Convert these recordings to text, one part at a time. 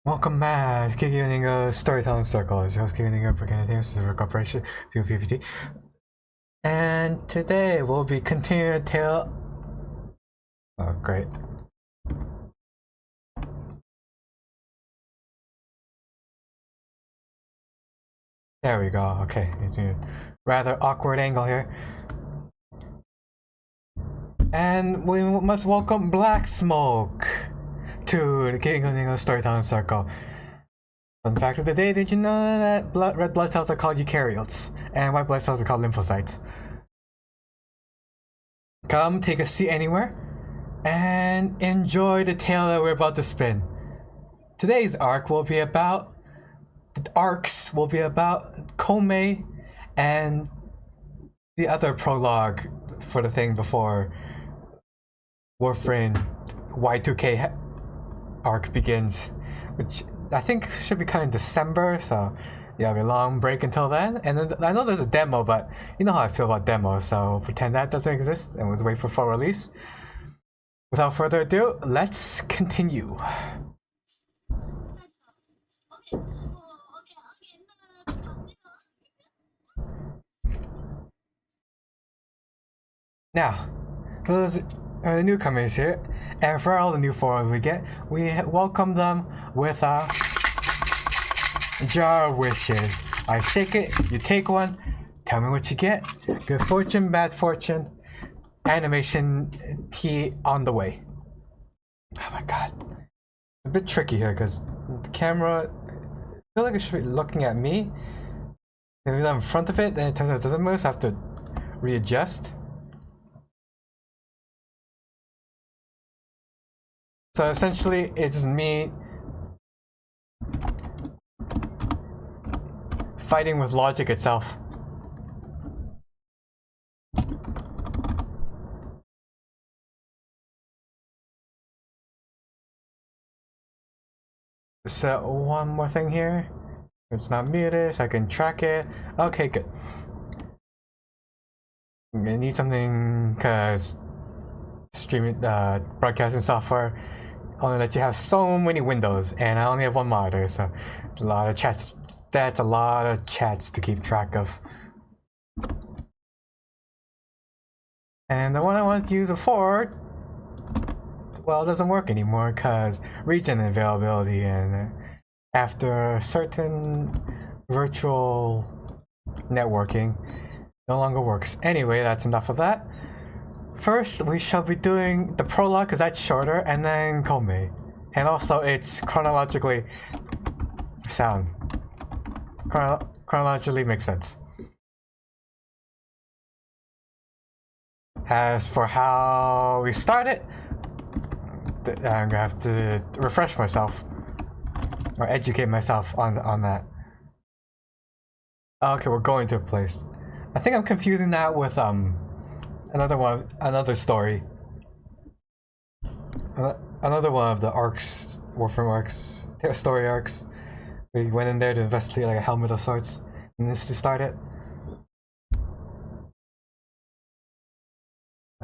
Welcome back to Kigyō Storytelling Circle. It's your host Kigyō for Canadian Rook Operation 250. And today we'll be continuing a tale. Oh, great. There we go. Okay, it's a rather awkward angle here. And we must welcome Black Smoke to the Kigyō Storytelling Circle. Fun fact of the day, did you know that red blood cells are called eukaryotes and white blood cells are called lymphocytes? Come, take a seat anywhere and enjoy the tale that we're about to spin. Today's arcs will be about commu and the other prologue for the thing before Warframe Y2K arc begins, which I think should be kind of December, so yeah, a long break until then. And then I know there's a demo, but you know how I feel about demos, so pretend that doesn't exist and let's wait for full release. Without further ado, let's continue. Now, those are the newcomers here, and for all the new followers we get, we welcome them with a jar of wishes. I shake it, you take one, tell me what you get. Good fortune, bad fortune, animation tea on the way. Oh my god. It's a bit tricky here because the camera, I feel like it should be looking at me. If I'm in front of it, then it turns out it doesn't move, so I have to readjust. So essentially, it's me fighting with logic itself. Set one more thing here. It's not muted, so I can track it. Okay, good. I need something because streaming, broadcasting software only lets you have so many windows, and I only have one monitor, so it's a lot of chats. That's a lot of chats to keep track of. And the one I wanted to use before, well, it doesn't work anymore because region availability, and after certain virtual networking no longer works. Anyway, that's enough of that. First, we shall be doing the prologue because that's shorter, and then commu. And also, it's chronologically sound. Chronologically makes sense. As for how we started, I'm gonna have to refresh myself or educate myself on that. Okay, we're going to a place. I think I'm confusing that with another story. another one of the arcs, Warframe arcs, story arcs. We went in there to investigate like a helmet of sorts, and this to start it.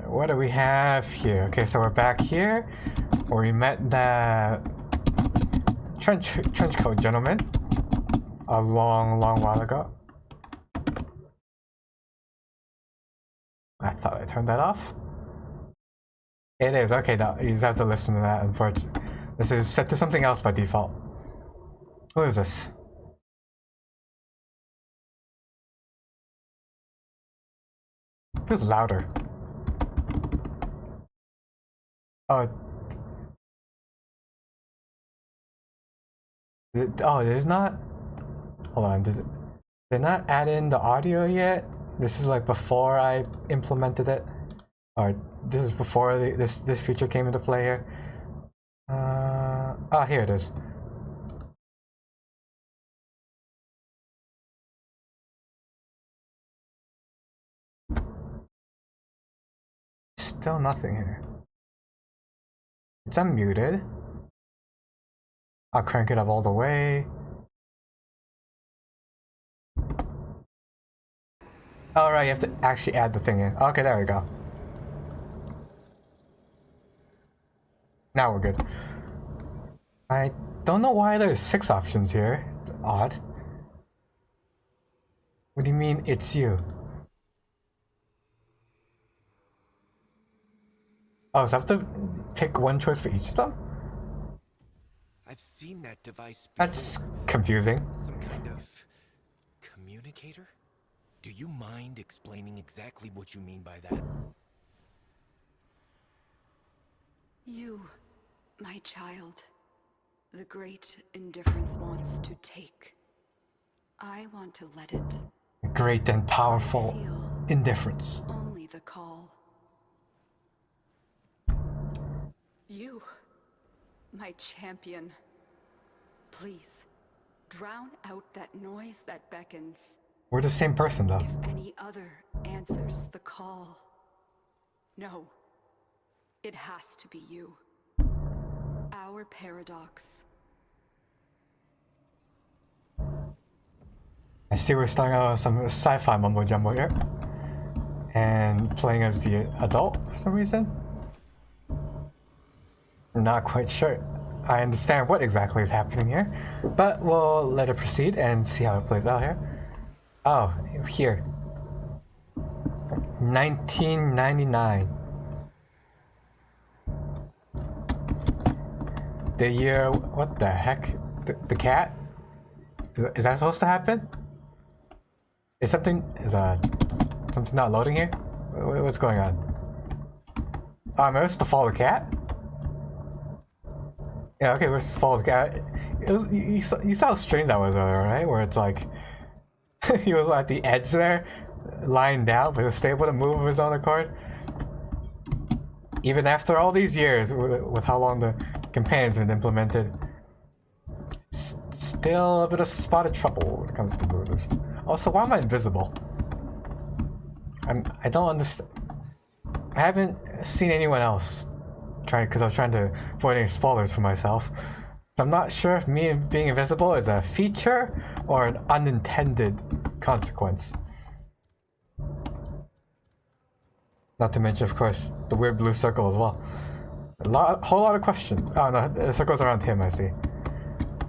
What do we have here? Okay, so we're back here, where we met the trench coat gentleman a long while ago. I thought I turned that off. It is, okay, no, you just have to listen to that, unfortunately. This is set to something else by default. Who is this? Feels louder. Oh. There's not... Hold on, did they not add in the audio yet? This is like before I implemented it. Or this is before this feature came into play here. Oh, here it is. Still nothing here. It's unmuted. I'll crank it up all the way. Alright, you have to actually add the thing in. Okay, there we go. Now we're good. I don't know why there's 6 options here. It's odd. What do you mean, it's you? Oh, so I have to pick one choice for each of them? I've seen that device before. That's confusing. Some kind of communicator? Do you mind explaining exactly what you mean by that? You, my child, the great indifference wants to take. I want to let it. Great and powerful indifference. Only the call. You, my champion. Please, drown out that noise that beckons. We're the same person, though. If any other answers the call. No, it has to be you. Our paradox. I see we're starting out with some sci-fi mumbo jumbo here. And playing as the adult for some reason. I'm not quite sure I understand what exactly is happening here, but we'll let it proceed and see how it plays out here. Oh, here. 1999. The year... What the heck? The cat? Is that supposed to happen? Is something... something not loading here? What's going on? Oh, am I supposed to follow the cat? Yeah, okay, we're supposed to follow the cat. You saw how strange that was earlier, right? Where it's like... he was at the edge there, lying down, but he was still able to move of his own accord. Even after all these years, with how long the companion's been implemented, still a bit of spot of trouble when it comes to movers. Also, why am I invisible? I don't understand. I haven't seen anyone else try, because I was trying to avoid any spoilers for myself. So I'm not sure if me being invisible is a feature or an unintended consequence. Not to mention, of course, the weird blue circle as well. Whole lot of questions. Oh no, the circle's around him, I see.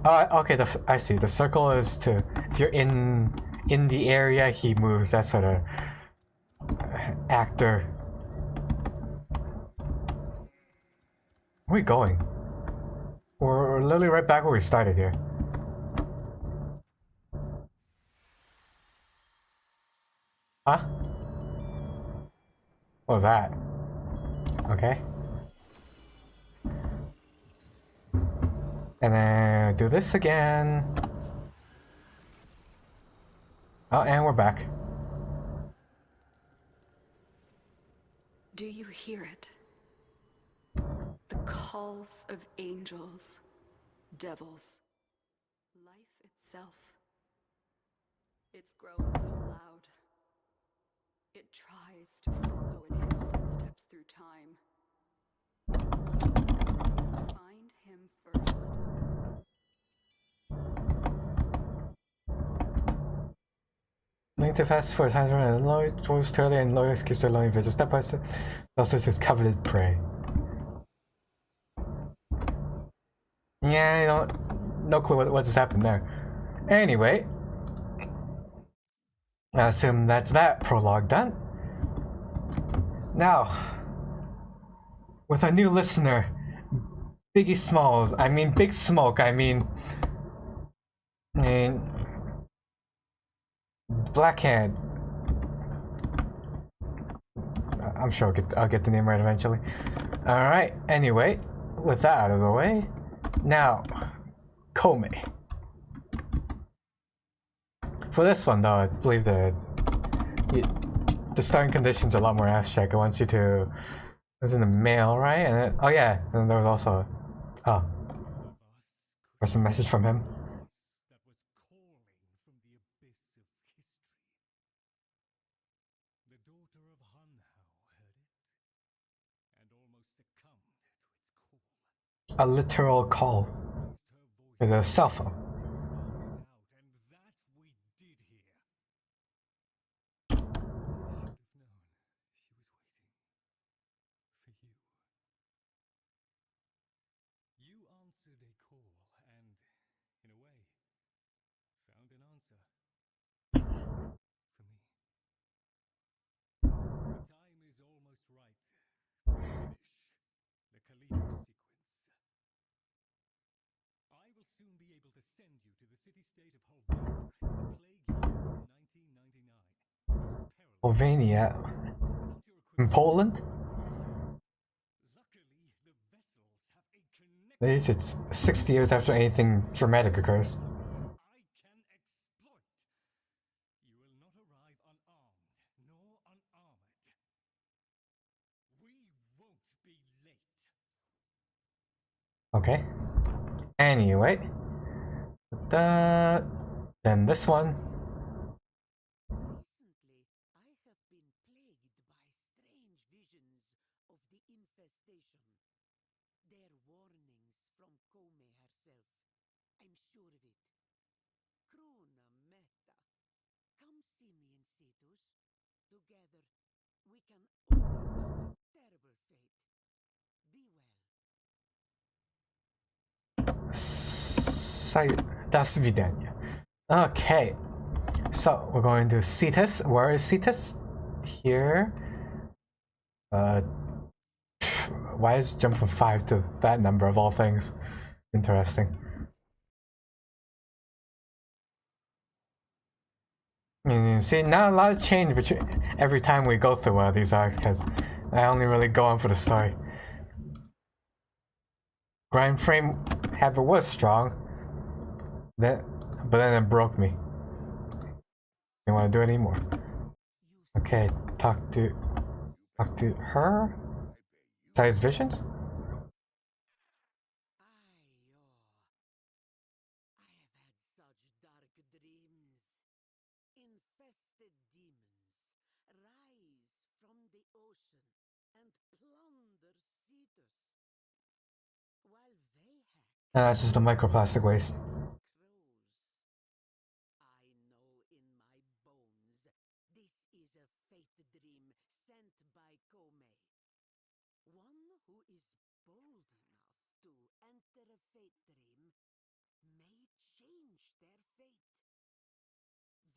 Oh, okay, I see. The circle is to, if you're in the area, he moves. That sort of actor. Where are we going? We're literally right back where we started here. Huh? What was that? Okay. And then do this again. Oh, and we're back. Do you hear it? The calls of angels, devils, life itself. It's grown so loud. It tries to follow in his footsteps through time. He must have Link to fast forward times around and Lloyd draws Turley and Lloyd keeps their lonely vigil step by step. Also his coveted prey. Yeah, you know, no clue what just happened there. Anyway, I assume that's that prologue done. Now, with a new listener, Biggie Smalls, I mean Big Smoke, I mean Blackhand. I'm sure I'll get the name right eventually. Alright, anyway, with that out of the way, now, Kome. For this one though, I believe the starting conditions are a lot more ass-check. It wants you to... It was in the mail, right? And it, oh yeah, and there was also... Oh. There's a message from him. That was calling from the abyss of history. The daughter of Hanhao heard it and almost succumbed to its call. A literal call. It's a cell phone. And that we did here. I should have known she was waiting for you. You answered a call and, in a way, found an answer. For me. The time is almost right to finish the Kalino sequence. I will soon be able to send you to the city-state of Hovnania in the plague year of 1999. Most perilous. Hovnania. In Poland? Luckily, the vessels have a connection. At least it's 60 years after anything dramatic occurs. I can exploit. You will not arrive unarmed, nor unarmored. We won't be late. Okay. Anyway. Then this one. Recently, I have been plagued by strange visions of the infestation. They're warnings from Kome herself. I'm sure of it. Krona Meta. Come see me in Cetus. Together, we can overcome a terrible fate. Be well. Das Vidania. Okay. So, we're going to Cetus. Where is Cetus? Here. Why is it jump from 5 to that number of all things? Interesting. And you see, not a lot of change between every time we go through these arcs, because I only really go on for the story. Grind frame habit was strong, but then it broke me. Didn't want to do it anymore. Okay, talk to her. Size visions. I have had such dark dreams. Infested demons rise from the ocean and plunder Cetus. While they hack That's just the microplastic waste. crows. I know in my bones this is a fate dream sent by Kome. One who is bold enough to enter a fate dream may change their fate.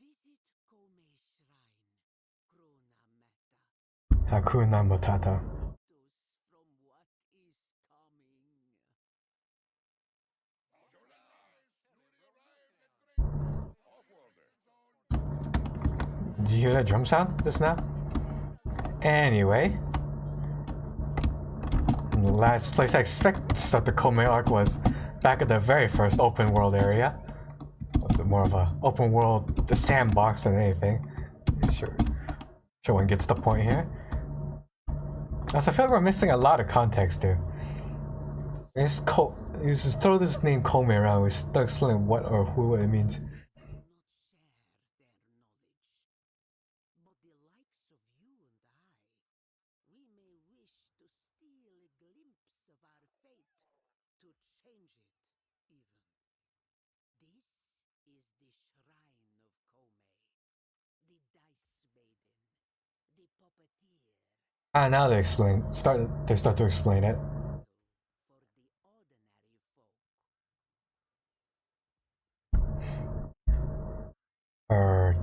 Visit Kome's shrine, Krona Meta. Hakuna Matata. From what is coming. Did you hear that drum sound just now? Anyway. The last place I expect to start the Kome arc was back at the very first open world area. Was it more of a open world, the sandbox than anything? Sure one gets the point here. Also, I feel like we're missing a lot of context here. You just throw this name Kome around, we start explaining what or who it means. Not share their knowledge. But the likes of you and I, we may wish to steal a glimpse of our fate, to change it, even. This is the shrine of Kome, the the puppeteer. Ah, now they start to explain it. For the ordinary folk. Or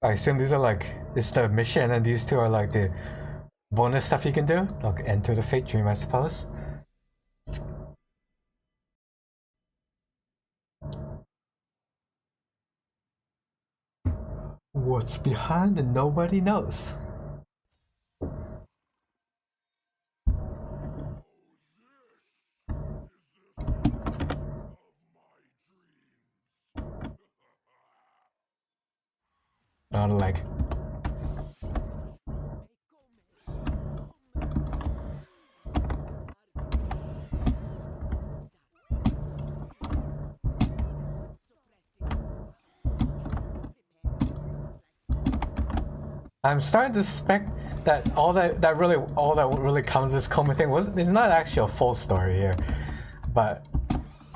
I assume these are like it's the mission, and these two are like the bonus stuff you can do. Like enter the fate dream, I suppose. What's behind and nobody knows. Not like. I'm starting to suspect that all that really comes this commu thing it's not actually a full story here, but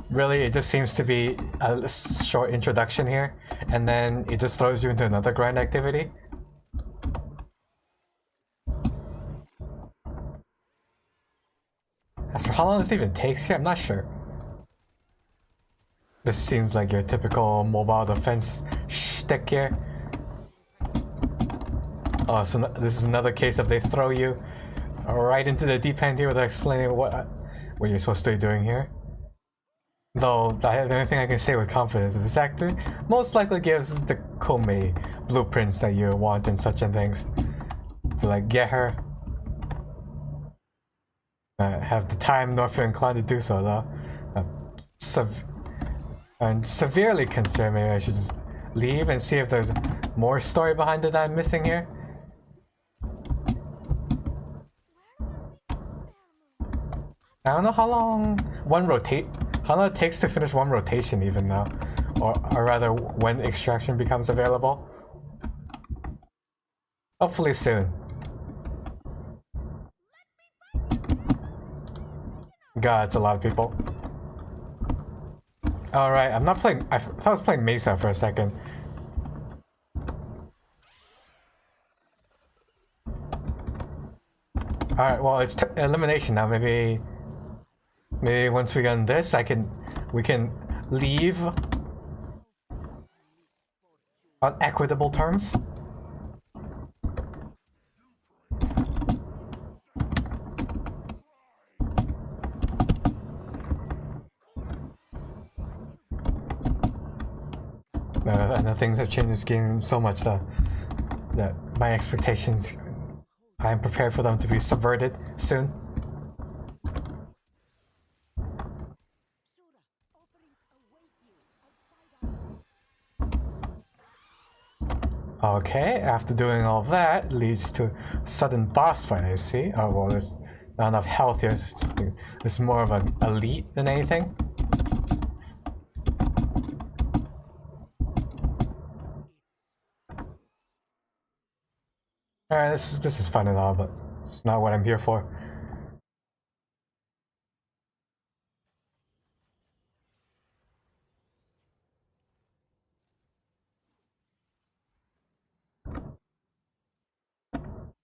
really it just seems to be a short introduction here, and then it just throws you into another grind activity. As for how long this even takes here, I'm not sure. This seems like your typical mobile defense shtick here. Oh, so this is another case of they throw you right into the deep end here without explaining what you're supposed to be doing here. Though the only thing I can say with confidence is this actor most likely gives the commu blueprints that you want and such and things to like get her. Have the time nor feel inclined to do so though. I'm severely concerned. Maybe I should just leave and see if there's more story behind it that I'm missing here. I don't know how long how long it takes to finish one rotation even though, or rather when extraction becomes available. Hopefully soon. God, it's a lot of people. Alright, I'm not playing. I thought I was playing Mesa for a second. Alright, well, it's elimination now. Maybe once we get this, we can leave on equitable terms. And the things have changed this game so much that my expectations, I am prepared for them to be subverted soon. Okay, after doing all that, leads to a sudden boss fight, I see. Oh, well, there's not enough health here. It's more of an elite than anything. Alright, this is fun and all, but it's not what I'm here for.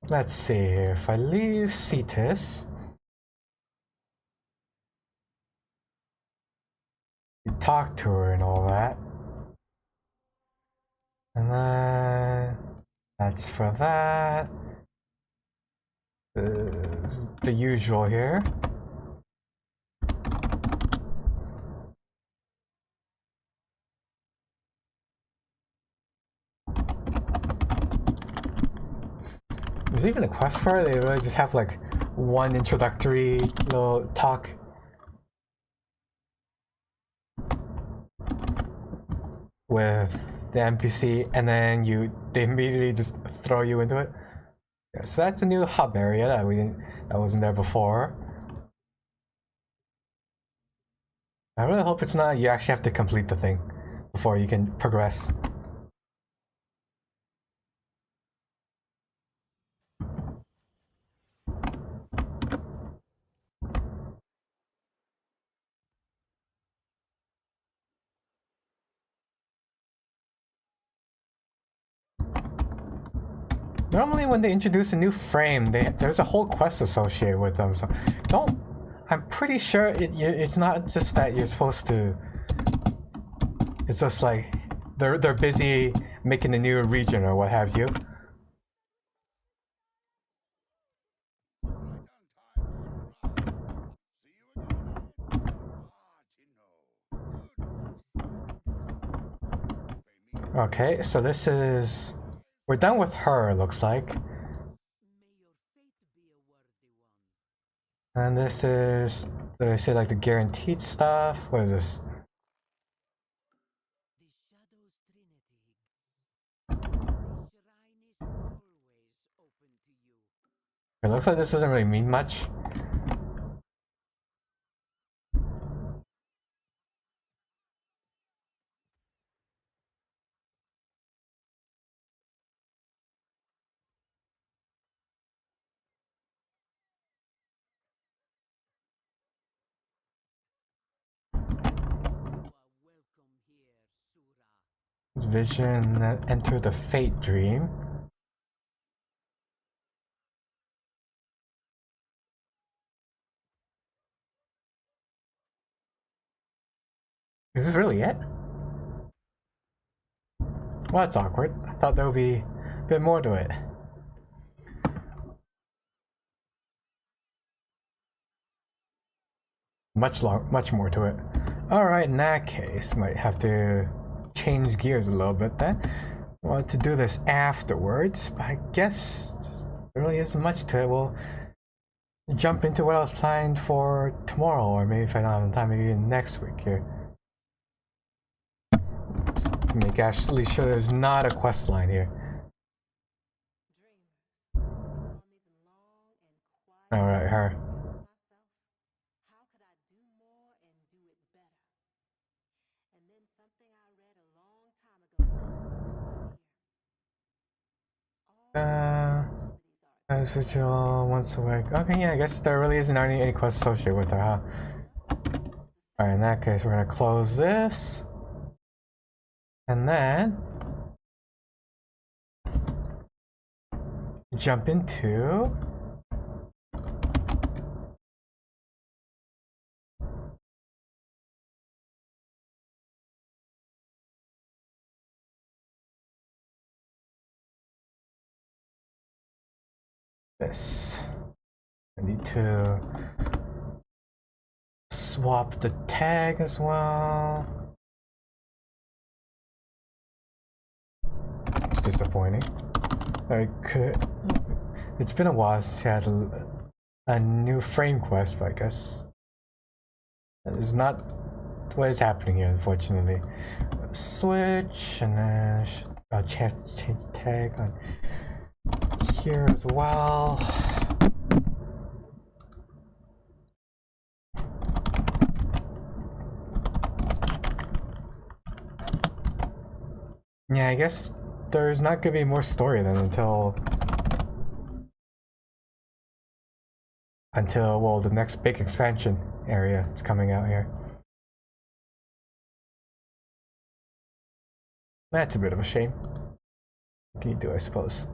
Let's see here. If I leave Cetus, you talk to her and all that. And then that's for that. The usual here. There's even a quest for it. They really just have like one introductory little talk. With the NPC, and then they immediately just throw you into it. Yeah, so that's a new hub area that wasn't there before. I really hope it's not you actually have to complete the thing before you can progress. Normally when they introduce a new frame, there's a whole quest associated with them, so don't... I'm pretty sure it's not just that you're supposed to... It's just like, they're busy making a new region or what have you. Okay, so this is... We're done with her, it looks like. And this is... Did I say like the guaranteed stuff? What is this? It looks like this doesn't really mean much. Vision that entered the fate dream. Is this really it? Well, that's awkward. I thought there would be a bit more to it. Much more to it. Alright, in that case, might have to change gears a little bit then. I wanted to do this afterwards, but I guess there really isn't much to it. We'll jump into what I was planned for tomorrow, or maybe if I don't have time, maybe even next week here. Let's make actually sure there's not a quest line here. Alright, her. As ritual once a week. Okay, yeah, I guess there really isn't any quest associated with her, huh? Alright, in that case, we're gonna close this. And then... jump into... this. I need to swap the tag as well. It's disappointing. It's been a while since I had a new frame quest, but I guess that is not what is happening here, unfortunately. Switch, and then I'll change the tag on here as well. Yeah, I guess there's not gonna be more story then until well, the next big expansion area is coming out here. That's a bit of a shame. What can you do, I suppose?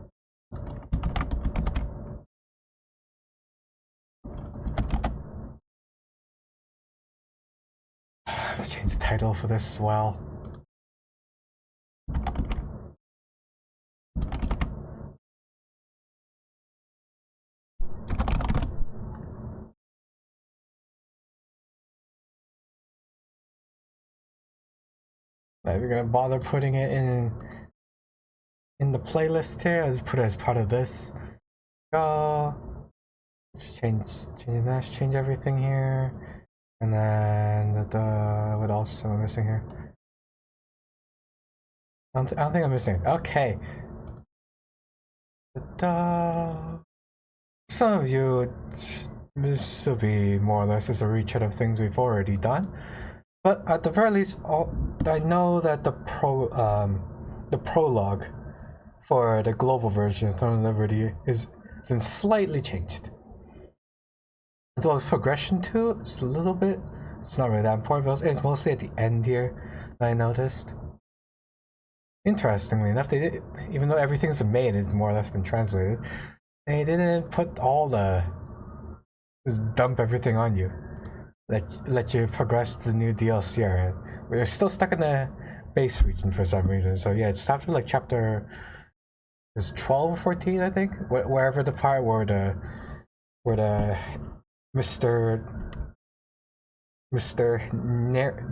I've changed the title for this as well. Now, if you're gonna bother putting it in the playlist here, I'll just put it as part of this. Change everything here. And then what else am I missing here? I don't think I'm missing. Okay. Some of you, this will be more or less just a retread of things we've already done. But at the very least, I know that the prologue for the global version of Throne of Liberty has been slightly changed. As well as progression too, just a little bit. It's not really that important, but it's mostly at the end here that I noticed. interestingly enough, they did, even though everything's been made, it's more or less been translated, they didn't put all the just dump everything on you. Let you progress to the new DLC area. We're still stuck in the base region for some reason. So yeah, it's after like chapter is 12 or 14, I think. Wherever the part where the Mr.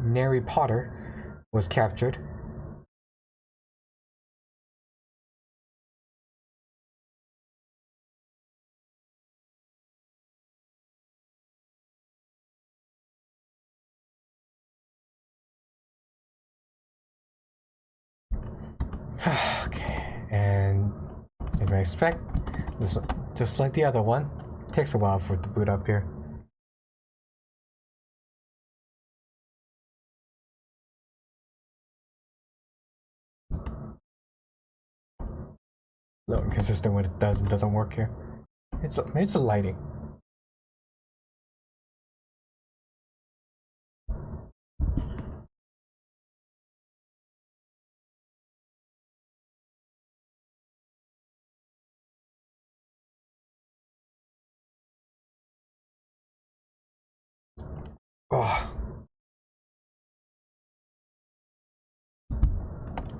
Neri Potter was captured. Okay, and as I expect, just like the other one, takes a while for it to boot up here. Look, inconsistent what it does and doesn't work here. It's the lighting. Oh.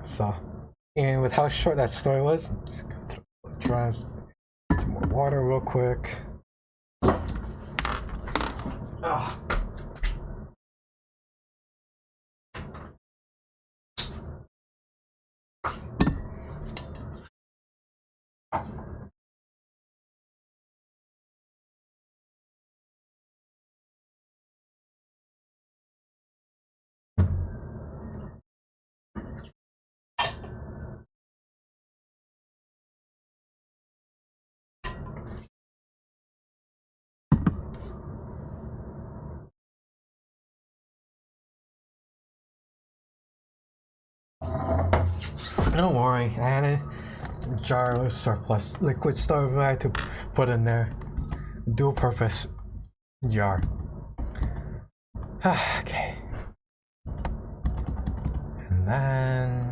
So, and with how short that story was, try some more water real quick. Oh. Don't worry, I had a jar of surplus liquid storage I had to put in there. Dual purpose jar. Okay. And then,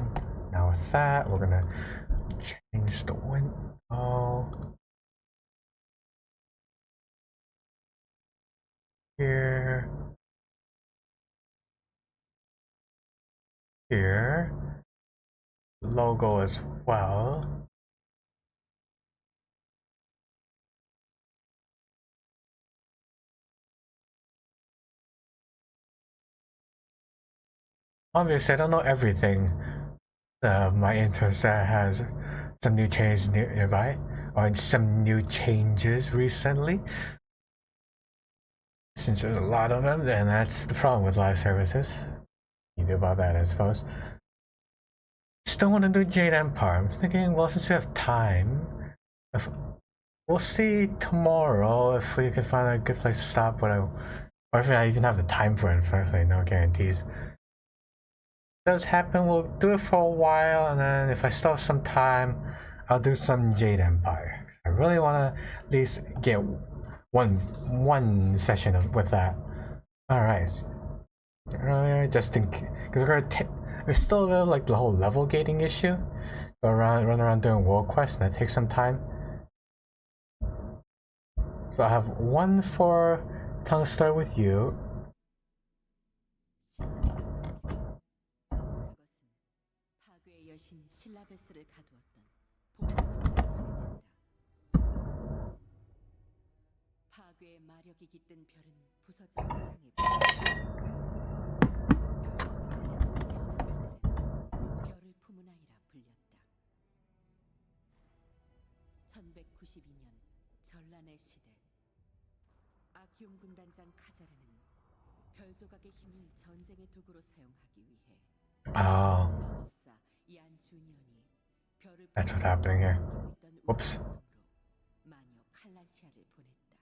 now with that, we're gonna change the window. Here. Here. Logo as well. Obviously, I don't know everything. My interest has some new changes nearby, or some new changes recently. Since there's a lot of them, and that's the problem with live services. You do about that, I suppose. Still want to do Jade Empire. I'm thinking, well, since we have time, we'll see tomorrow if we can find a good place to stop. Or if I even have the time for it. Frankly, no guarantees. If it does happen, we'll do it for a while, and then if I still have some time, I'll do some Jade Empire. I really want to at least get one session with that. All right. Just in because we're gonna there's still like the whole level gating issue. Run around doing world quests, and that takes some time. So I have one for Tongue Start with you. 전란의 시대. 아키움 군단장 카자르는 별 조각의 힘을 전쟁의 도구로 사용하기 위해 마법사 얀 주니언이 별을 That's what's happening here. Whoops. 마녀 칼란시아를 보냈다.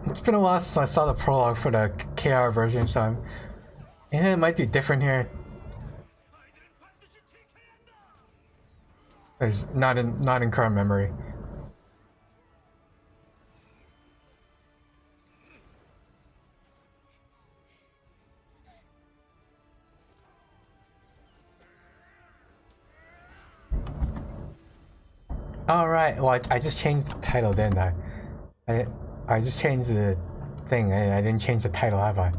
It's been a while since I saw the prologue for the KR version, so I'm And it might be different here. There's not in current memory. Alright, well I just changed the title, didn't I? I just changed the thing, I didn't change the title, have I?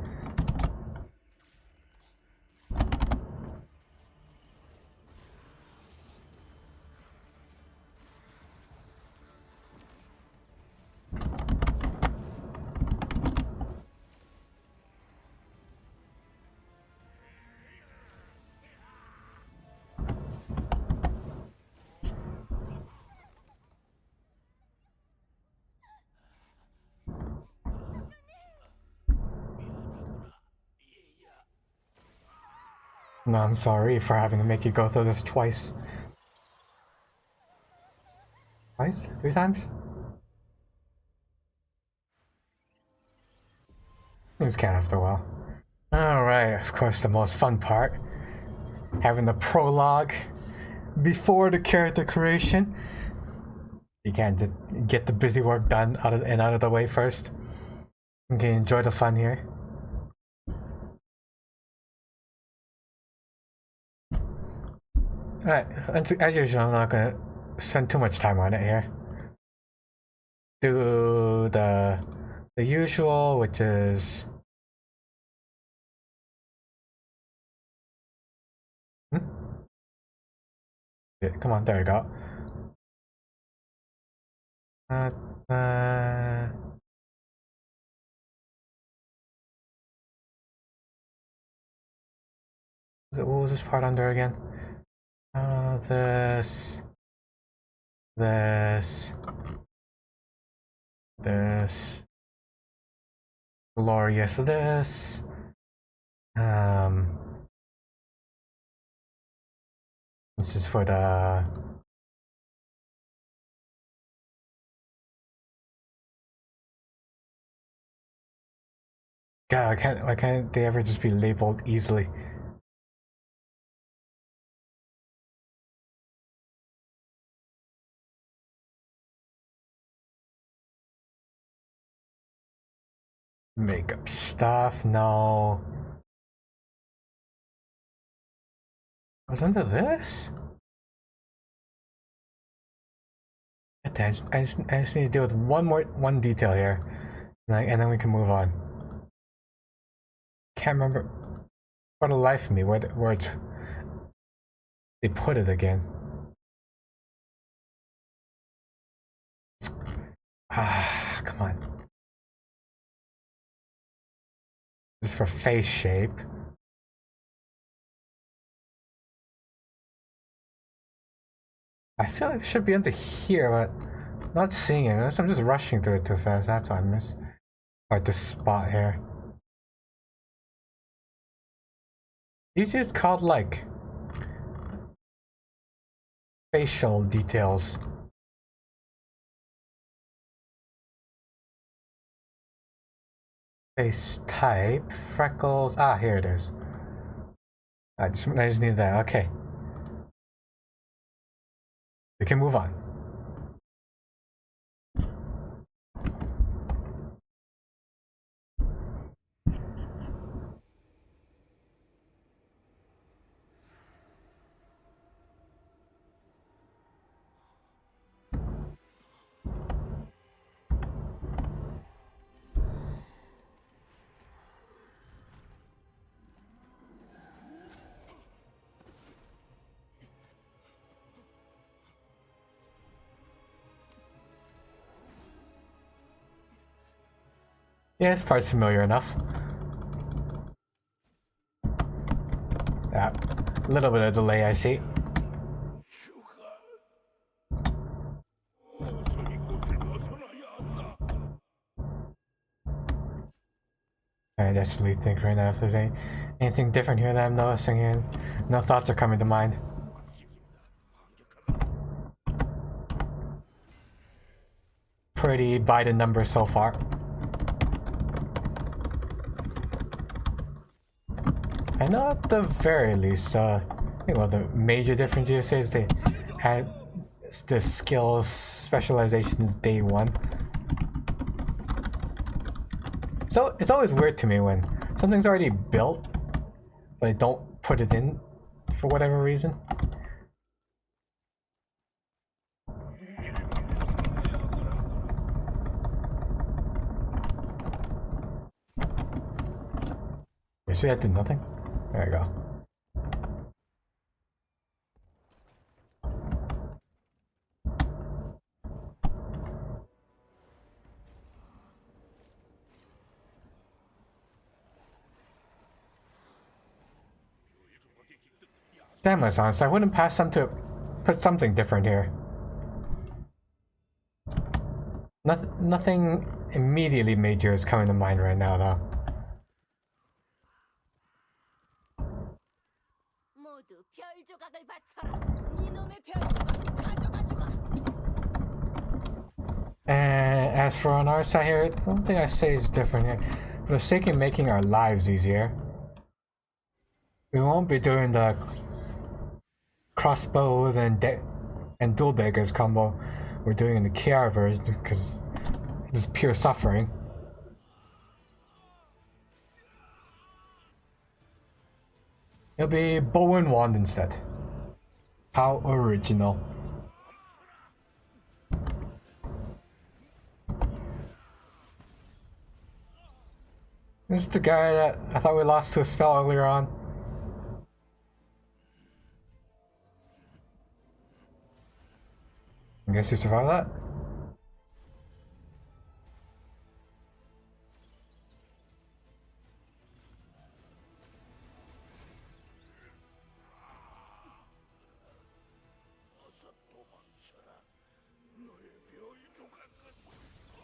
No, I'm sorry for having to make you go through this twice. Twice? 3 times? Things count after a while. Alright, of course the most fun part. Having the prologue before the character creation. You can't just get the busy work done out of the way first. Okay, enjoy the fun here. Alright, as usual, I'm not gonna spend too much time on it here. Do the usual, which is yeah, come on, there we go. What was this part under again? This, glorious this, this is for the God, why can't they ever just be labeled easily? Makeup stuff, no. What's under this? I just need to deal with one detail here, and then we can move on. Can't remember for the life of me where they put it again. Ah, come on. This is for face shape. I feel like it should be under here, but not seeing it. I'm just rushing through it too fast. That's what I miss. Or this spot here. These are called like facial details. Face type, freckles. Ah, here it is. I just need that. Okay. We can move on. Yeah, this part's familiar enough. Yeah, a little bit of delay I see. I desperately think right now if there's anything different here that I'm noticing, and no thoughts are coming to mind. Pretty by the numbers so far. I know at the very least, well, the major difference you say is they had the skills specializations day one. So it's always weird to me when something's already built, but they don't put it in for whatever reason. You see, that did nothing? There we go. Damn, I was honest. I wouldn't pass them to put something different here. Nothing immediately major is coming to mind right now, though. 모두 별 조각을 바쳐라. 이놈의 별 조각 가져가주마. And as for on our side here, the only thing I say is different here. For the sake of making our lives easier, we won't be doing the crossbows and dual daggers combo we're doing in the KR version because this is pure suffering. It'll be bow and wand instead. How original. This is the guy that I thought we lost to a spell earlier on. I guess he survived that.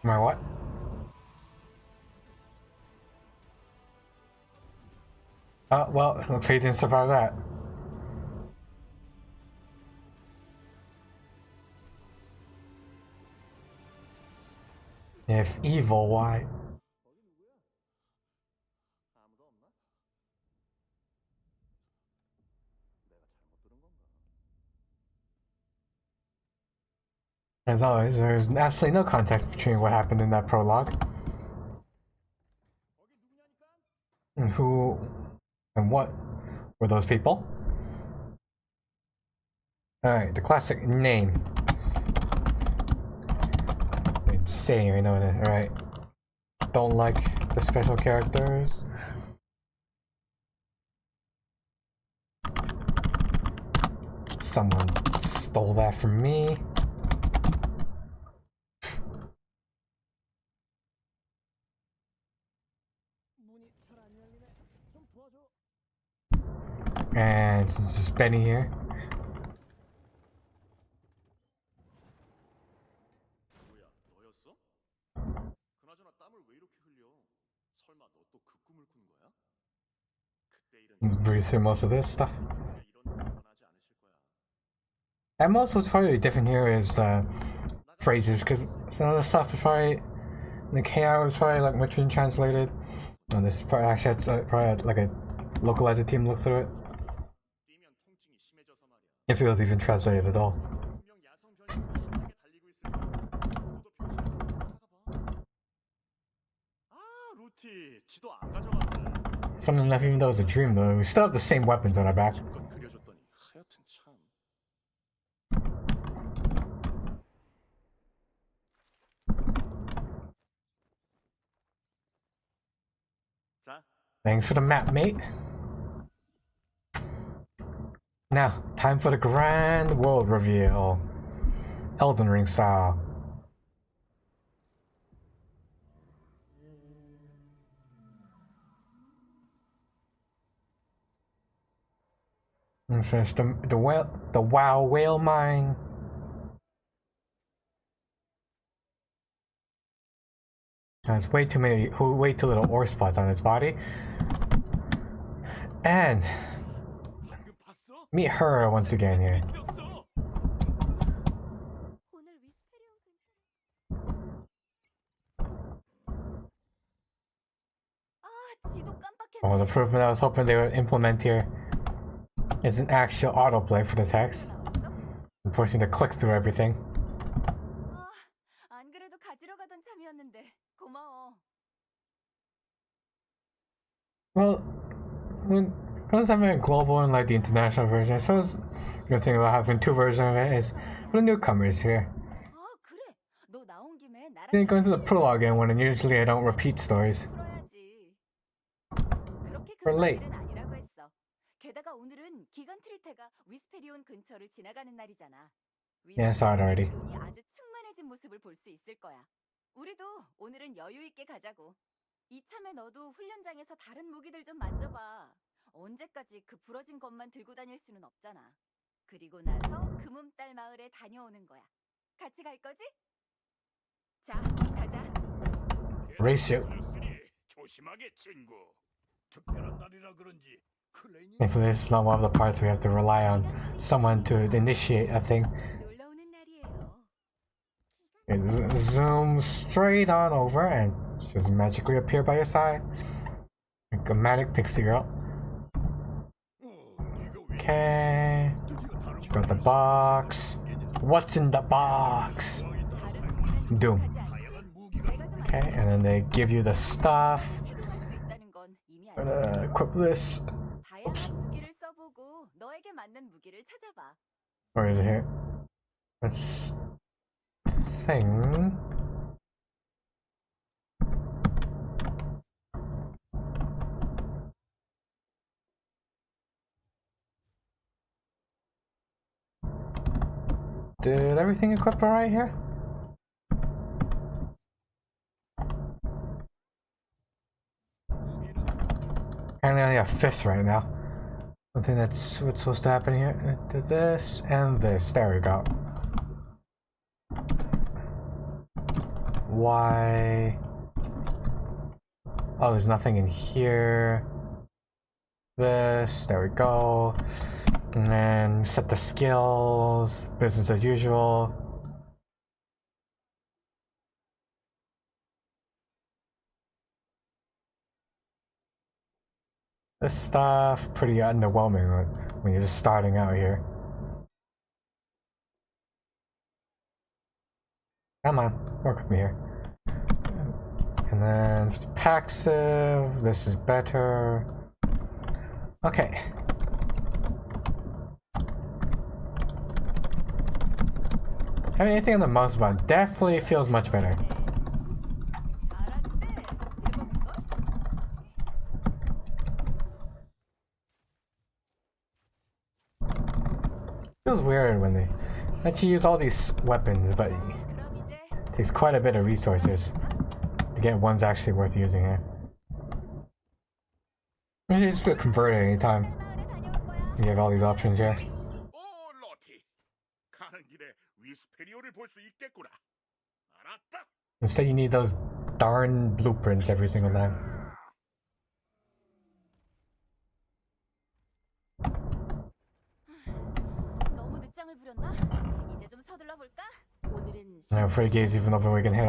My what? Well, looks like he didn't survive that. If evil, why? As always, there's absolutely no context between what happened in that prologue. And who and what were those people? Alright, the classic name. It's saying, I know that, alright. Don't like the special characters. Someone stole that from me. And since it's Benny here. Let's breathe through most of this stuff. And most what's probably different here is the phrases, because some of the stuff is probably the KR was probably like much being translated. And this probably actually has probably like a localizer team look through it. If it was even translated at all. Fun enough, even though it was a dream though, we still have the same weapons on our back. Thanks for the map, mate. Now, time for the grand world reveal. Elden Ring style. And finish the WoW whale mine. There's way too little ore spots on its body. And meet her once again here. 지도 깜빡했네. Oh, the improvement I was hoping they would implement here is an actual autoplay for the text. I'm forcing to click through everything. 안 그래도 가지러 가던 참이었는데 고마워. Well, when comes to having a global and like the international version, it shows good thing about having two versions of it is for the newcomers here. 그래. 너 나온 김에 나랑 Then go into the prologue and when usually I don't repeat stories. 풀어야지. 그렇게 We're 급한 late. 일은 아니라고 했어. 게다가 오늘은 기간 트리테가 위스페리온 근처를 지나가는 날이잖아. Yeah, I saw it already. 기운이 아주 충만해진 모습을 볼 수 있을 거야. 우리도 오늘은 여유 있게 가자고. 이참에 너도 훈련장에서 다른 무기들 좀 만져봐. 언제까지 그 부러진 것만 들고 다닐 수는 없잖아. 그리고 나서 금음딸 마을에 다녀오는 거야. 같이 갈 거지? 자, 가자. Race you. 조심하게 친구. 특별한 날이라 그런지 클레인이 If this is not one of the parts we have to rely on someone to initiate a thing. 놀러 오는 날이에요. It zooms straight on over and just magically appear by your side. Like a manic pixie girl. Okay. Check out the box. What's in the box? Doom. Okay, and then they give you the stuff. Equip this. Oops. 무기를 써보고 너에게 맞는 무기를 찾아봐. Where is it here? This thing. Did everything equip alright here? Apparently I only have fists right now. I think that's what's supposed to happen here. Do this and this. There we go. Why? Oh, there's nothing in here. This. There we go. And then set the skills. Business as usual. This stuff pretty underwhelming when you're just starting out here. Come on, work with me here. And then passive, this is better. Okay. Having anything on the mouse button definitely feels much better. Feels weird when they let you use all these weapons, but it takes quite a bit of resources to get ones actually worth using here. You should just convert it anytime. You have all these options here. 로티. 가는 길에 위스페리온을 볼 수 있겠구나. 알았다. Instead, you need those darn blueprints every single time. 너무 늦장을 부렸나? 이제 좀 서둘러 볼까? 오늘은 I'm afraid gates even open. We can head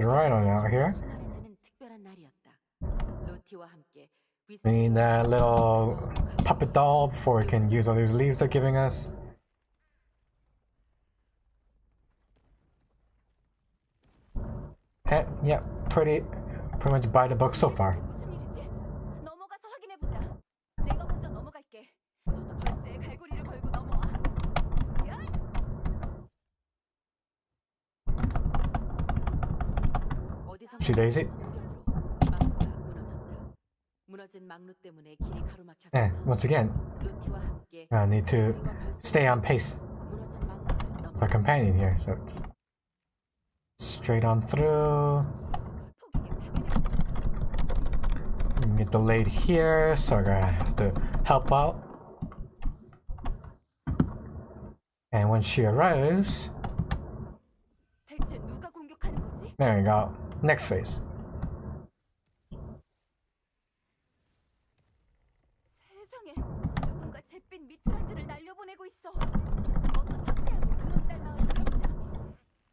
right on out here. 충만해지는 특별한 날이었다. 로티와 함께 We need that little puppet doll before we can use all these leaves they're giving us. And yeah, pretty much by the book so far. 무슨 일이지? 넘어가서 확인해 보자. 내가 먼저 넘어갈게. 너도 벌스에 갈고리를 걸고 넘어와. 야! 어디선가 She Daisy. 공격으로 막루가 무너졌다. 무너진 막루 때문에 길이 가로막혔어. Once again, 로티와 함께 I need to stay on pace 무너진 막루로 with our companion here. So it's straight on through. We can get delayed here, so we're gonna have to help out. And when she arrives, 대체 누가 공격하는 거지? there we go. Next phase. 세상에 누군가 잿빛 미트란드를 날려보내고 있어. 어서 착지하고 금음달 마을을 가보자.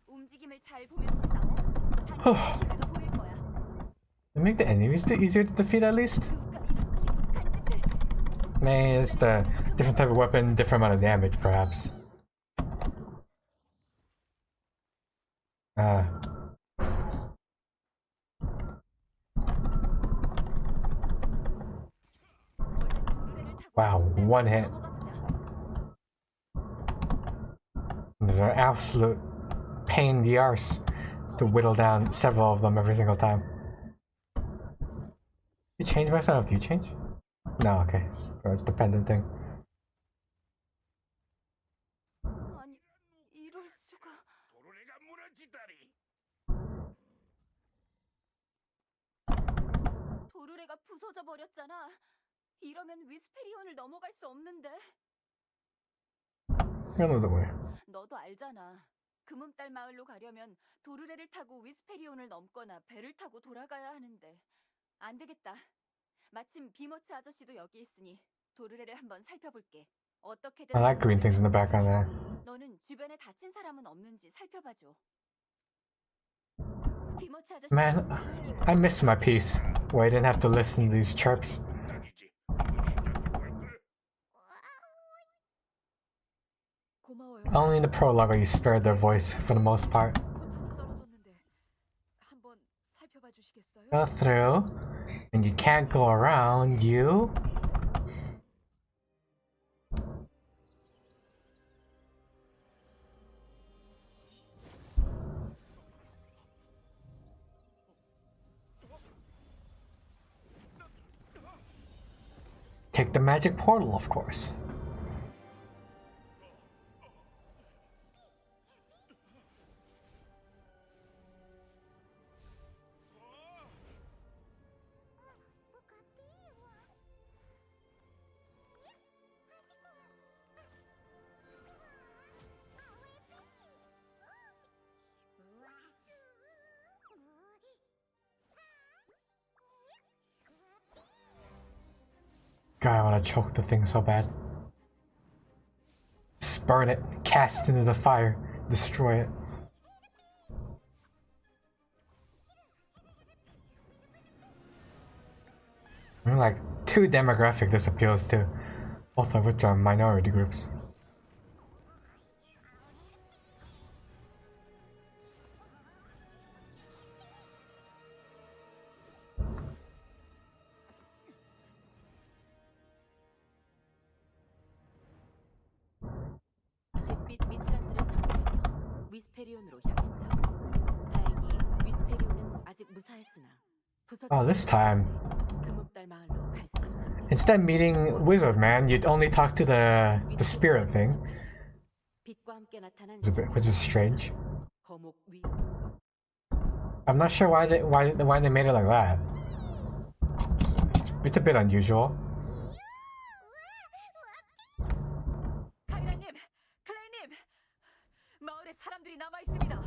움직임을 잘 보면서 싸워. 반드시 기회가 보일 거야. They make the enemies easier to defeat at least. Maybe it's the different type of weapon, different amount of damage, perhaps. Wow, one hit. These are absolute pain in the arse to whittle down several of them every single time. You change myself? Do you change? No, okay. So it's a dependent thing. 아니, 이럴 수가. 도르래가 무너지다니. 도르래가 부서져 버렸잖아. 이러면 위스페리온을 넘어갈 수 없는데. Another way. 너도 알잖아. 금음달 마을로 가려면 도르래를 타고 위스페리온을 넘거나 배를 타고 돌아가야 하는데. 안 되겠다. 마침 비머치 아저씨도 여기 있으니 도르래를 한번 살펴볼게. 어떻게든 I like green things in the background there. 너는 주변에 다친 사람은 없는지 살펴봐줘. 비머치 아저씨. Man, I missed my piece where I didn't have to listen to these chirps. 딱이지. 고마워요. Only in the prologue are you spared their voice for the most part. 떨어졌는데 한번 살펴봐 주시겠어요? Go through, and you can't go around, you. Take the magic portal, of course. God, I want to choke the thing so bad. Just burn it, cast it into the fire, destroy it. Like, two demographic this appeals to, both of which are minority groups. 잿빛 미트란트를 정리하며 위스페리온으로 향했다. 다행히 위스페리온은 아직 무사했으나 Oh, this time, 금음달 마을로 갈 수 없었다. instead of meeting Wizard Man, you'd only talk to the spirit thing, 빛과 함께 나타난 which is strange. 거목 위 I'm not sure why they made it like that. It's a bit unusual. 카이라님, 클레이님, 마을에 사람들이 남아 있습니다.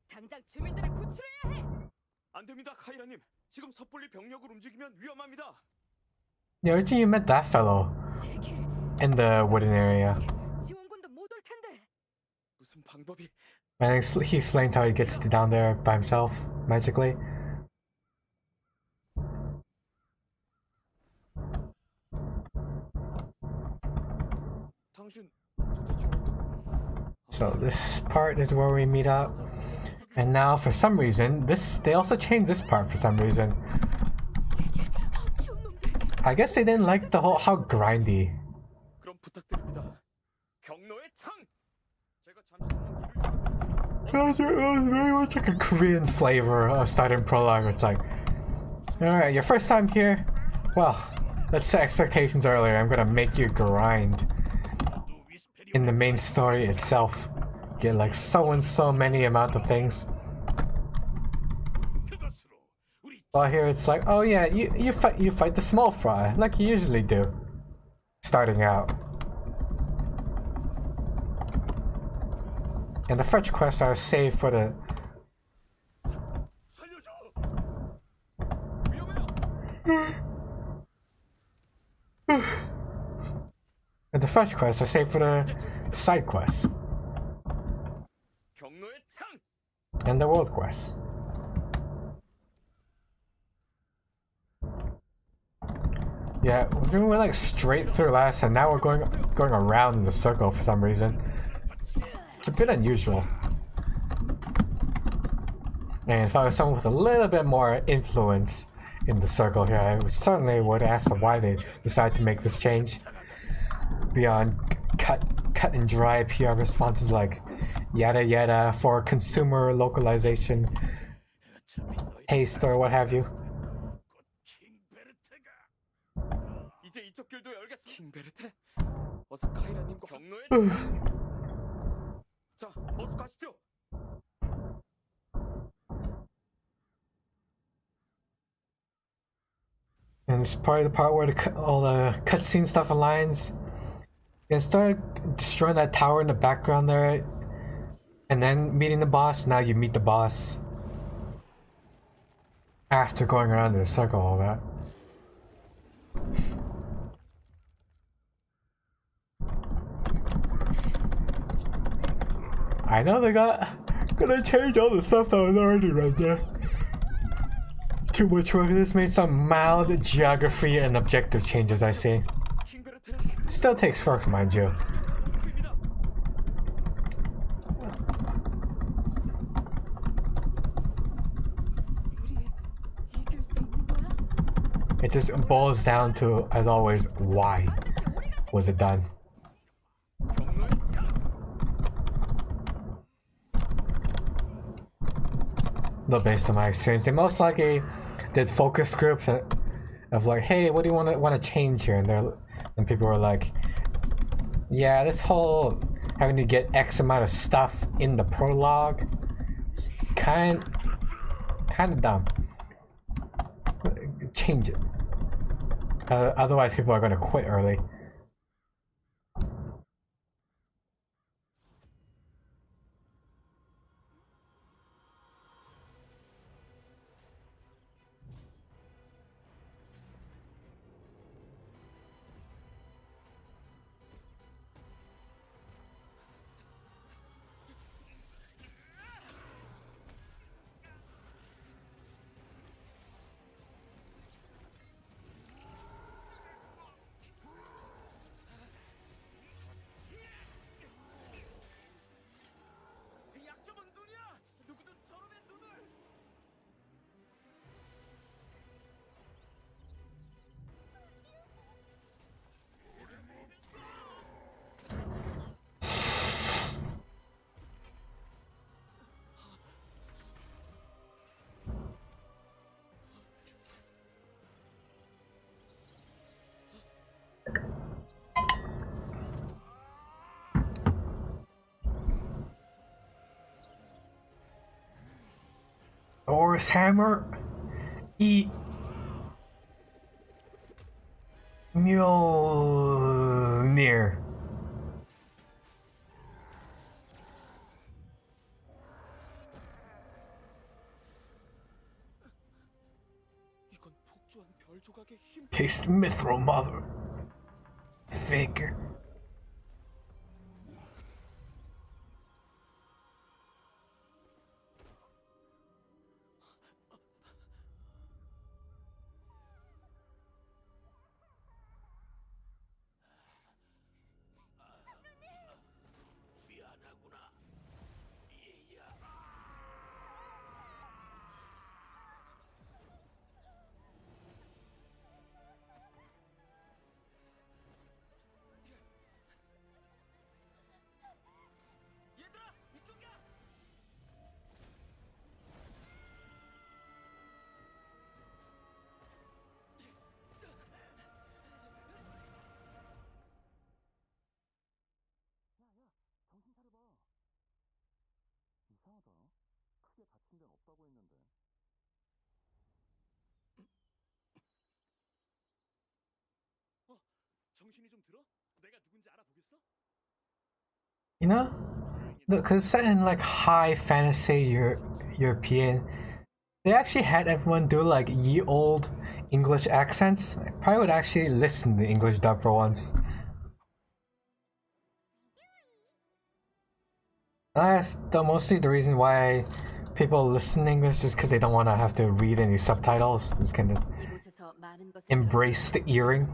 당장 주민들을 구출해야 해. 안 됩니다, 카이라님. 지금 섣불리 병력을 움직이면 위험합니다. Yeah, originally you met that fellow 제길 in the wooden area. 지원군도 못 올 텐데. 무슨 방법이? And he explains how he gets down there by himself, magically. 당신 도대체 어떤... So this part is where we meet up. And now for some reason, they also changed this part for some reason. I guess they didn't like the whole how grindy. 그럼 부탁드립니다. 경로의 창. 제가 잠시 It was very much like a Korean flavor of starting prologue. It's like, alright, your first time here? Well, let's set expectations earlier. I'm gonna make you grind in the main story itself. Get like so and so many amount of things. 그것으로 우리 While here it's like, oh yeah, you fight the small fry like you usually do. Starting out. And the fetch quests are saved for the 살려줘. fetch quests are saved for the side quests 경로의 창. and the world quests. Yeah, we went like straight through last time. Now we're going around in the circle for some reason. It's a bit unusual. And if I was someone with a little bit more influence in the circle here, I certainly would ask them why they decided to make this change. Beyond cut and dry PR responses like yada yada for consumer localization, haste or what have you. 이제 이쪽 길도 열겠어. 킹베르테? 어서 카이라님과 경로해. 자, 어서 가시죠. And it's probably the part where all the cutscene stuff aligns. You start destroying that tower in the background there, and then meeting the boss. Now you meet the boss after going around in a circle, all that. I know they gonna change all the stuff that was already right there. Too much work. This made some mild geography and objective changes, I see. Still takes work, mind you. It just boils down to, as always, why was it done? Though based on my experience, they most likely did focus groups of like, hey, what do you want to change here? And people were like, yeah, this whole having to get X amount of stuff in the prologue, is kind of dumb. Change it. Otherwise, people are going to quit early. Horus Hammer, eat Mjolnir. Taste Mithril Mother. Figure. You know, because set in like high fantasy European, they actually had everyone do like ye old English accents. I probably would actually listen to the English dub for once. That's mostly the reason why people listen to English, just because they don't want to have to read any subtitles. It's kind of embrace the earring.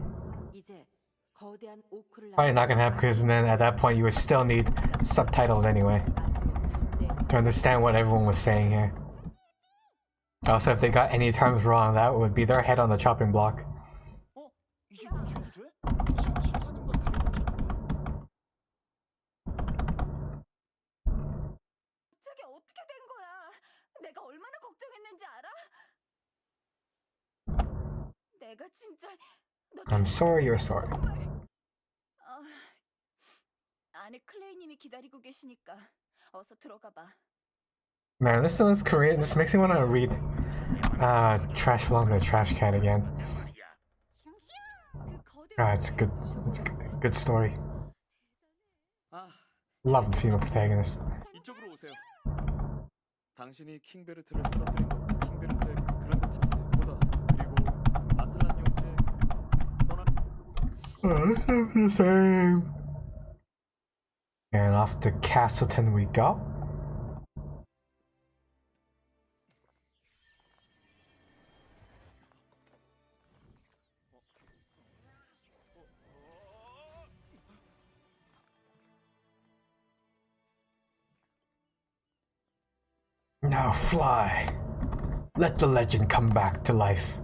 이제 거대한 오크를 Probably not gonna happen because then at that point you would still need subtitles anyway to understand what everyone was saying here. Also, if they got any terms wrong, that would be their head on the chopping block. 이제 움직여도 돼? 신사님과 다른 저게 어떻게 된 거야? 내가 얼마나 걱정했는지 알아? 내가 진짜 너 I'm sorry, you're sorry. 안에 클레이님이 기다리고 계시니까 어서 들어가 봐. Man, this is Korean. This makes me want to read Trash Belongs in a Trash Can again. It's a good story. Love the female protagonist. 이쪽으로 오세요. 당신이 킹베르트를 쓰러뜨린 건 킹베르트의 그런 듯한 세포다. 그리고 아슬란 형제의 떠나. The same. And off to Castleton we go. Now fly. Let the legend come back to life.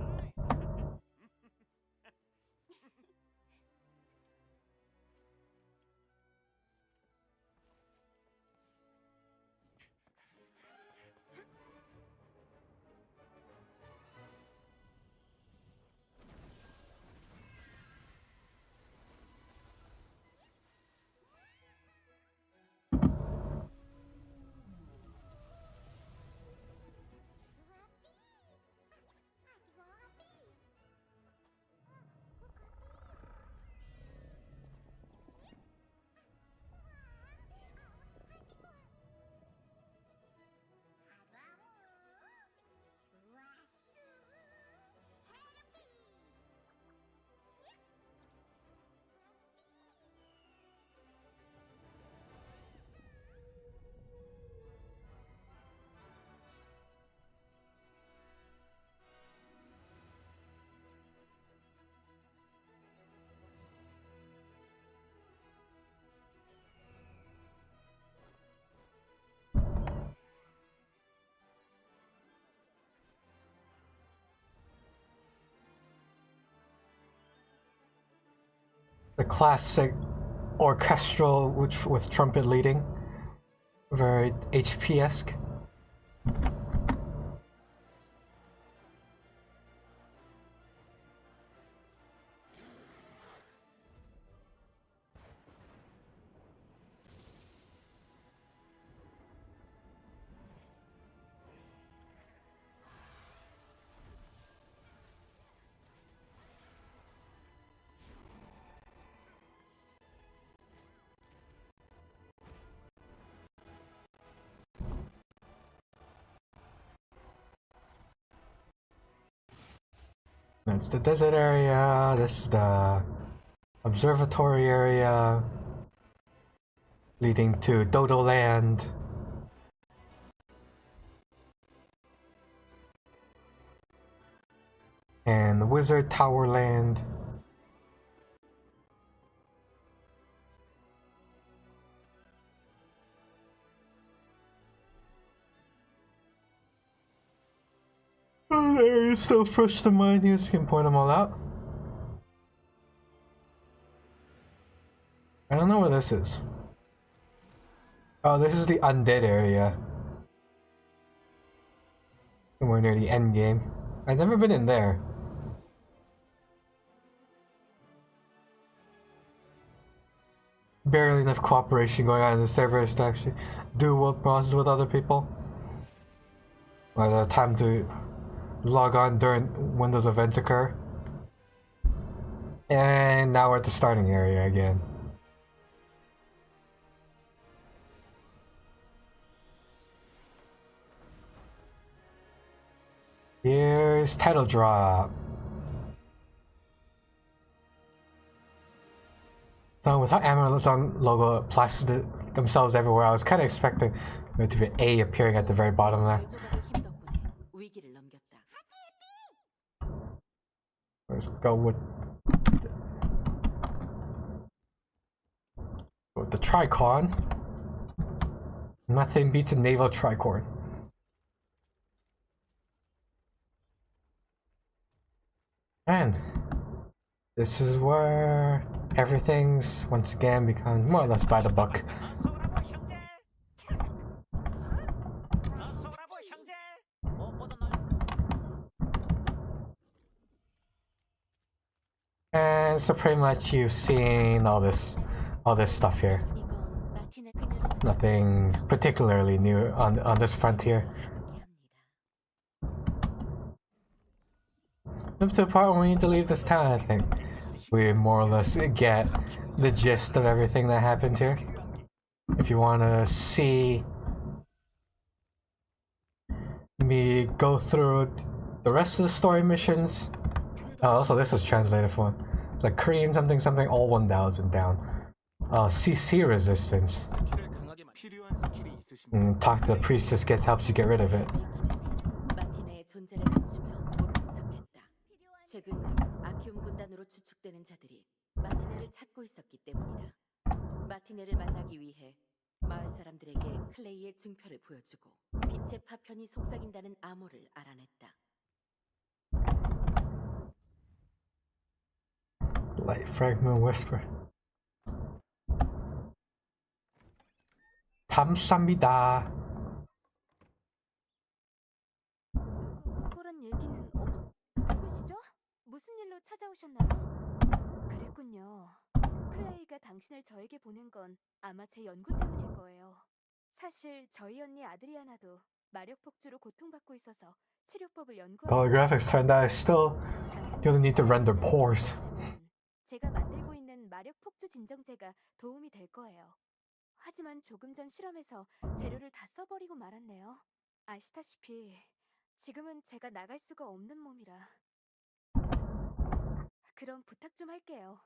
The classic orchestral with trumpet leading. Very HP-esque. That's the desert area, this is the observatory area leading to Dodo Land. And the Wizard Tower Land. Oh, there is still fresh to mind here, so you can point them all out. I don't know where this is. Oh, this is the undead area. Somewhere near the end game. I've never been in there. Barely enough cooperation going on in the servers to actually do world process with other people. By the time to log on during when those events occur. And now we're at the starting area again. Here's title drop. So with how Amazon logo plastered themselves everywhere, I was kind of expecting there to be A appearing at the very bottom there. Let's go with the tricorn. Nothing beats a naval tricorn. And this is where everything's once again becomes more or less by the book. And so pretty much you've seen all this stuff here. Nothing particularly new on this frontier. Up to the part when we need to leave this town, I think we more or less get the gist of everything that happens here. If you want to see me go through the rest of the story missions. Oh, also this is translated for. It's like Korean something something all 1000 down. CC resistance. And talk to the priestess helps you get rid of it. 최근 아키움 군단으로 추측되는 자들이 마티네를 찾고 있었기 때문이다. 마티네를 만나기 위해 마을 사람들에게 클레이의 증표를 보여주고 빛의 파편이 속삭인다는 암호를 알아냈다. Light fragment whisper. 감사합니다. 그런 얘기는 누구시죠? 무슨 일로 찾아오셨나요? 그랬군요. 클레이가 당신을 저에게 보낸 건 아마 제 연구 때문일 거예요. 사실 저희 언니 아드리아나도 마력 폭주로 고통받고 있어서 치료법을 연구하고. All the graphics turned out still you don't need to render pores. 제가 만들고 있는 마력 폭주 진정제가 도움이 될 거예요. 하지만 조금 전 실험에서 재료를 다 써버리고 말았네요. 아시다시피 지금은 제가 나갈 수가 없는 몸이라. 그럼 부탁 좀 할게요.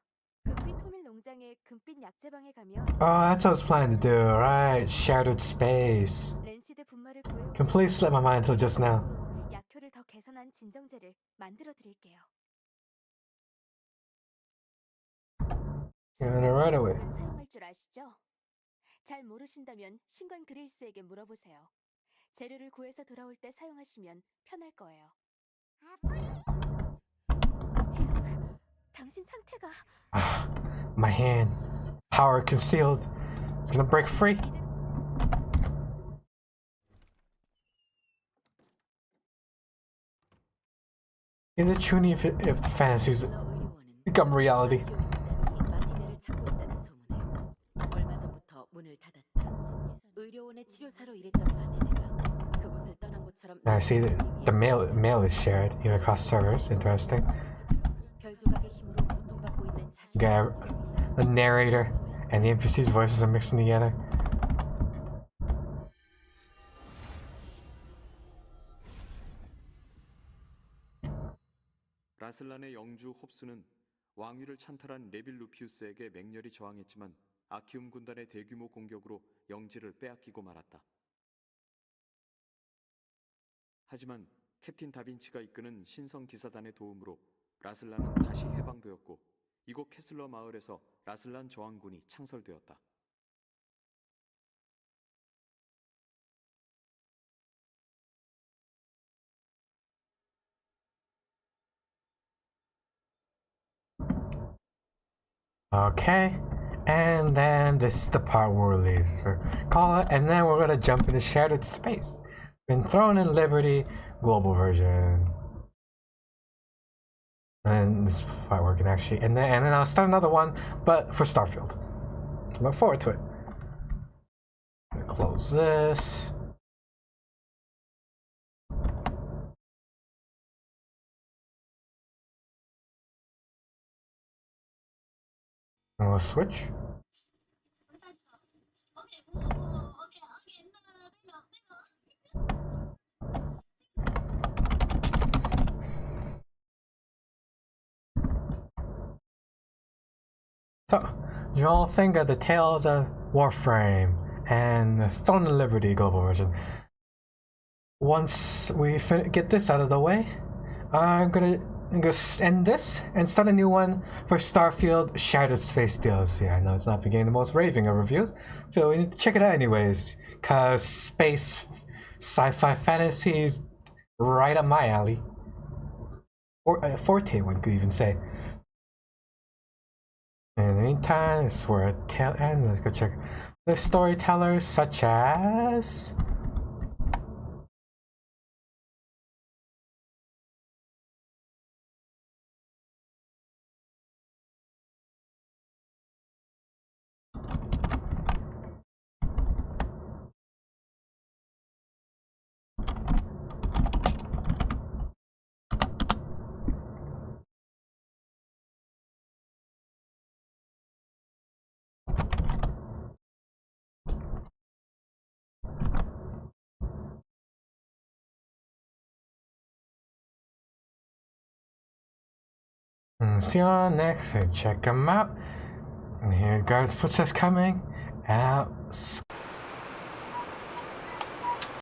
금빛 호밀 농장의 금빛 약재방에 가면. Oh, that's what I was planning to do, right? Shattered space. 랜시드 분말을 구해. Completely slipped my mind until just now. 약효를 더 개선한 진정제를 만들어 드릴게요. Right away. 사용할 줄 아시죠? 잘 모르신다면 신관 그레이스에게 물어보세요. 재료를 구해서 돌아올 때 사용하시면 편할 거예요. 당신 상태가. My hand. Power concealed. It's gonna break free. Is it truly if the fantasies become reality? 얼마 전부터 문을 닫았다. 의료원의 치료사로 일했던 마티네가 그곳을 떠난 것처럼. I see the mail is shared even across servers. Interesting. 별조각의 힘으로 고통받고 있는 자신. The narrator and the NPC's voices are mixing together. 라슬란의 영주 홉스는 왕위를 찬탈한 레빌 루피우스에게 맹렬히 저항했지만 아키움 군단의 대규모 공격으로 영지를 빼앗기고 말았다. 하지만 캡틴 다빈치가 이끄는 신성 기사단의 도움으로 라슬란은 다시 해방되었고 이곳 캐슬러 마을에서 라슬란 저항군이 창설되었다. Okay, and then this is the part where we leave. Call it, and then we're gonna jump into shattered space. Been thrown in Liberty, global version. And this part where we can actually, and then I'll start another one, but for Starfield. Look forward to it. Close this. And we'll switch. So, you all think of the Tales of Warframe and Throne of Liberty global version. Once we get this out of the way, I'm gonna I'm gonna end this and start a new one for Starfield Shattered Space DLC. I know it's not been getting the most raving of reviews, but we need to check it out anyways, cause space sci-fi fantasy is right up my alley. Or forte, one could even say. In the meantime, this is where a tail ends. Let's go check the storytellers such as see you on next. Check them out. And here, guards' footsteps coming out.